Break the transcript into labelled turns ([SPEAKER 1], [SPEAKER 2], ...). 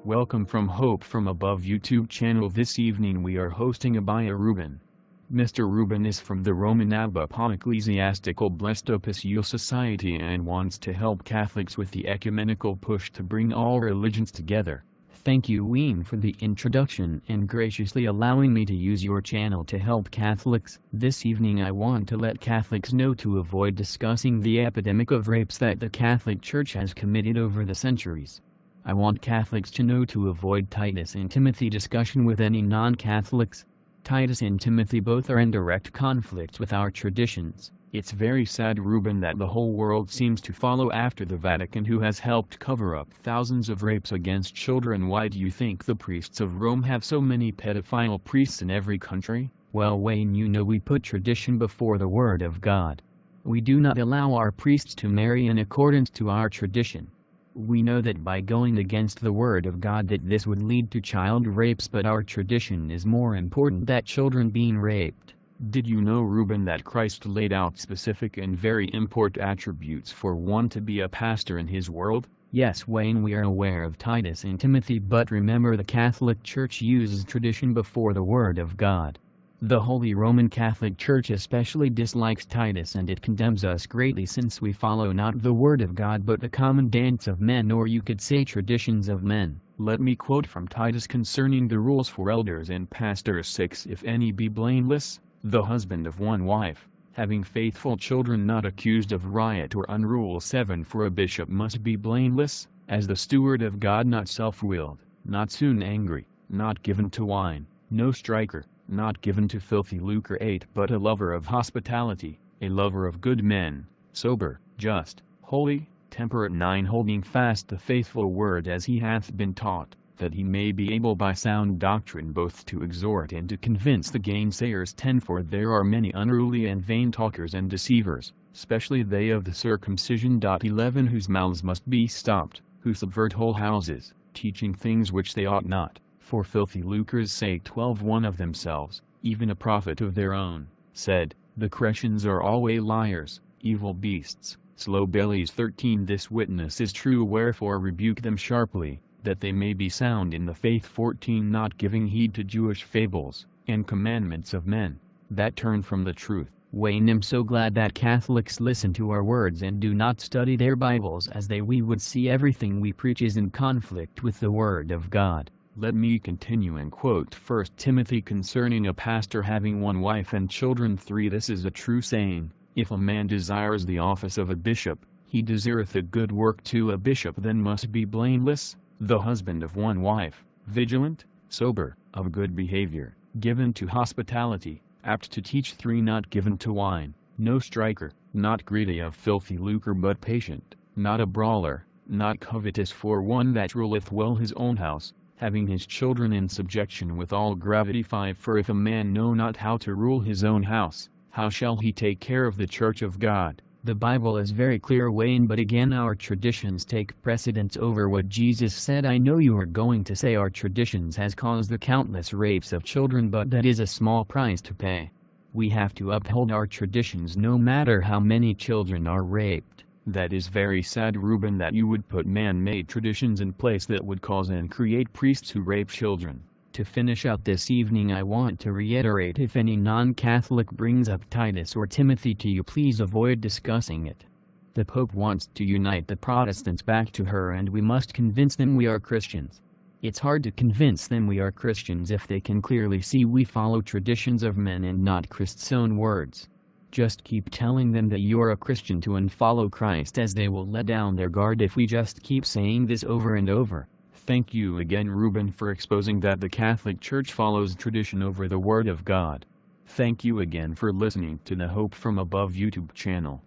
[SPEAKER 1] Welcome from Hope from Above YouTube channel. This evening we are hosting a Rubin. Mr. Rubin is from the Roman Abba Ecclesiastical Blessed Society and wants to help Catholics with the ecumenical push to bring all religions together. Thank you, Wayne, for the introduction and graciously allowing me to use your channel to help Catholics. This evening I want to let Catholics know to avoid discussing the epidemic of rapes that the Catholic Church has committed over the centuries. I want Catholics to know to avoid Titus and Timothy discussion with any non-Catholics. Titus and Timothy both are in direct conflict with our traditions. It's very sad, Rubin, that the whole world seems to follow after the Vatican, who has helped cover up thousands of rapes against children. Why do you think the priests of Rome have so many pedophile priests in every country? Well, Wayne, you know we put tradition before the Word of God. We do not allow our priests to marry in accordance to our tradition. We know that by going against the Word of God that this would lead to child rapes, but our tradition is more important than children being raped. Did you know, Rubin, that Christ laid out specific and very important attributes for one to be a pastor in his world? Yes, Wayne, we are aware of Titus and Timothy, but remember the Catholic Church uses tradition before the Word of God. The Holy Roman Catholic Church especially dislikes Titus, and it condemns us greatly since we follow not the Word of God but the common dance of men, or you could say traditions of men. Let me quote from Titus concerning the rules for elders and pastors 6. If any be blameless, the husband of one wife, having faithful children, not accused of riot or unrule. 7. For a bishop must be blameless, as the steward of God, not self-willed, not soon angry, not given to wine, no striker, not given to filthy lucre. 8. But a lover of hospitality, a lover of good men, sober, just, holy, temperate. 9. Holding fast the faithful word as he hath been taught, that he may be able by sound doctrine both to exhort and to convince the gainsayers. 10. For there are many unruly and vain talkers and deceivers, especially they of the circumcision. 11. Whose mouths must be stopped, who subvert whole houses, teaching things which they ought not, for filthy lucre's sake. 12. One of themselves, even a prophet of their own, said, the Cretans are always liars, evil beasts, slow bellies. 13. This witness is true, wherefore rebuke them sharply, that they may be sound in the faith. 14. Not giving heed to Jewish fables, and commandments of men, that turn from the truth. Wayne, I'm so glad that Catholics listen to our words and do not study their Bibles, as we would see everything we preach is in conflict with the Word of God. Let me continue and quote 1 Timothy concerning a pastor having one wife and children. 3. This is a true saying, if a man desires the office of a bishop, he desireth a good work. 2. A bishop then must be blameless, the husband of one wife, vigilant, sober, of good behavior, given to hospitality, apt to teach. 3. Not given to wine, no striker, not greedy of filthy lucre, but patient, not a brawler, not covetous. 4. One that ruleth well his own house, having his children in subjection with all gravity. 5. For if a man know not how to rule his own house, how shall he take care of the church of God? The Bible is very clear, Wayne, but again our traditions take precedence over what Jesus said. I know you are going to say our traditions has caused the countless rapes of children, but that is a small price to pay. We have to uphold our traditions no matter how many children are raped. That is very sad, Rubin, that you would put man-made traditions in place that would cause and create priests who rape children. To finish out this evening, I want to reiterate, if any non-Catholic brings up Titus or Timothy to you, please avoid discussing it. The Pope wants to unite the Protestants back to her, and we must convince them we are Christians. It's hard to convince them we are Christians if they can clearly see we follow traditions of men and not Christ's own words. Just keep telling them that you are a Christian to unfollow Christ, as they will let down their guard if we just keep saying this over and over. Thank you again, Rubin, for exposing that the Catholic Church follows tradition over the Word of God. Thank you again for listening to the Hope from Above YouTube channel.